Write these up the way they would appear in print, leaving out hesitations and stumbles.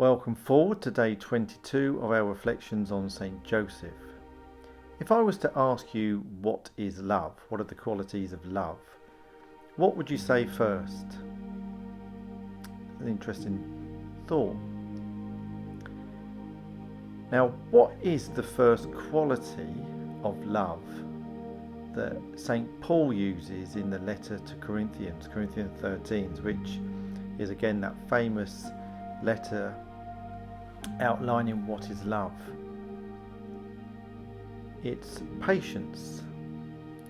Welcome forward to day 22 of our reflections on St. Joseph. If I was to ask you what is love, what are the qualities of love, what would you say first? An interesting thought. Now, what is the first quality of love that St. Paul uses in the letter to Corinthians 13, which is again that famous letter outlining what is love? It's patience.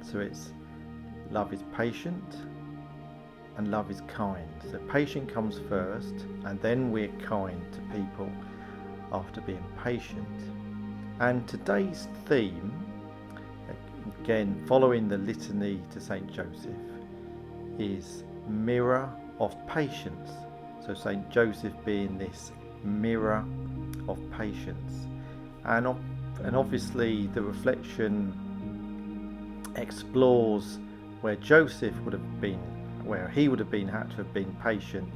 So it's love is patient and love is kind. So patient comes first, and then we're kind to people after being patient. And today's theme, again following the litany to St. Joseph, is mirror of patience. So St. Joseph being this mirror of patience, and obviously the reflection explores where Joseph would have been, had to have been patient.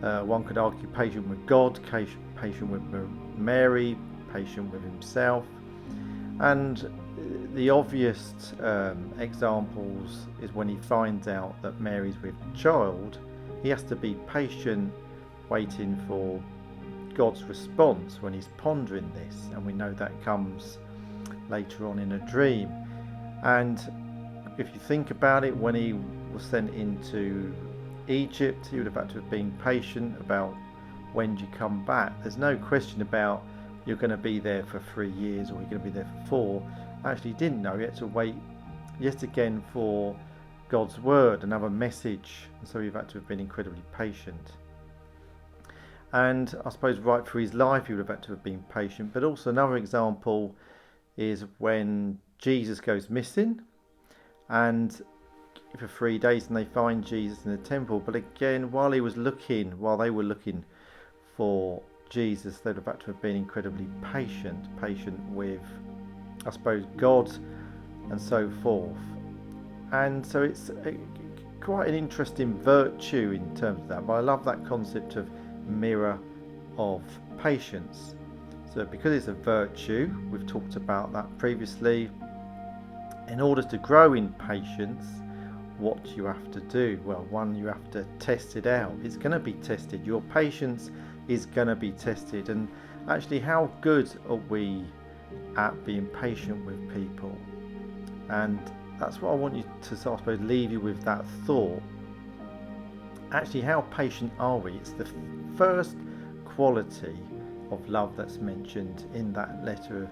One could argue patient with God, patient with Mary, patient with himself, and the obvious examples is when he finds out that Mary's with child. He has to be patient, waiting for God's response when he's pondering this, and we know that comes later on in a dream. And if you think about it, when he was sent into Egypt, he would have had to have been patient about when do you come back. There's no question about you're going to be there for 3 years or you're going to be there for 4. Actually, he didn't know. He had to wait yet again for God's word, another message, and so he'd had to have been incredibly patient. And I suppose right through his life he would have had to have been patient. But also another example is when Jesus goes missing, and for 3 days, and they find Jesus in the temple. But again, while they were looking for Jesus, they'd have had to have been incredibly patient with, I suppose, God and so forth. And so it's quite an interesting virtue in terms of that. But I love that concept of mirror of patience. So because it's a virtue, we've talked about that previously, in order to grow in patience, what you have to do? Well, one, you have to test it out. It's going to be tested. Your patience is going to be tested. And actually, how good are we at being patient with people? And that's what I want you to, I suppose, leave you with that thought. Actually, how patient are we? It's the first quality of love that's mentioned in that letter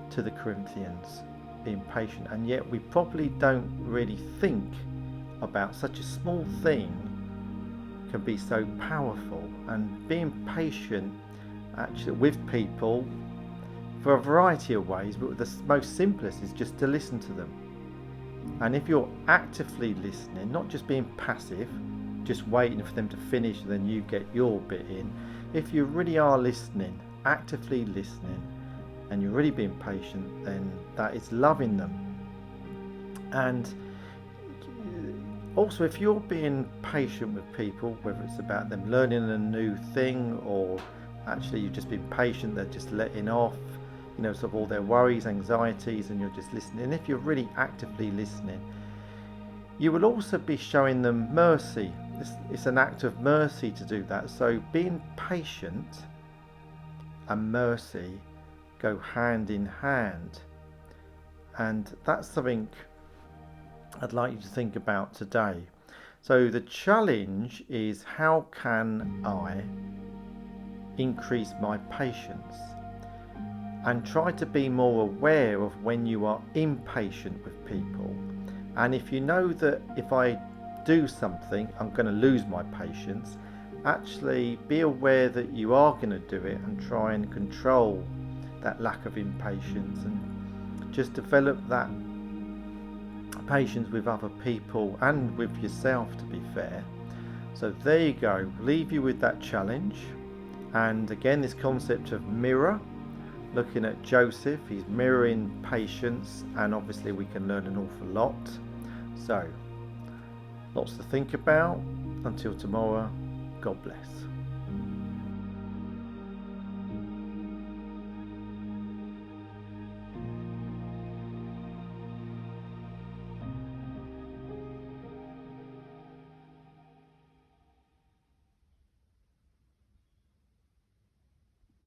to the Corinthians, being patient. And yet we probably don't really think about such a small thing can be so powerful. And being patient actually with people for a variety of ways, but the most simplest is just to listen to them. And if you're actively listening, not just being passive, just waiting for them to finish and then you get your bit in, if you really are listening, actively listening, and you're really being patient, then that is loving them. And also, if you're being patient with people, whether it's about them learning a new thing, or actually you've just been patient, they're just letting off, sort of all their worries, anxieties, and you're just listening. And if you're really actively listening, you will also be showing them mercy. It's an act of mercy to do that. So being patient and mercy go hand in hand. And that's something I'd like you to think about today. So the challenge is, how can I increase my patience? And try to be more aware of when you are impatient with people. And if you know that if I do something, I'm going to lose my patience, actually be aware that you are going to do it and try and control that lack of impatience, and just develop that patience with other people and with yourself, to be fair. So there you go, leave you with that challenge. And again, this concept of mirror, looking at Joseph, he's mirroring patience, and obviously we can learn an awful lot. So lots to think about. Until tomorrow, God bless.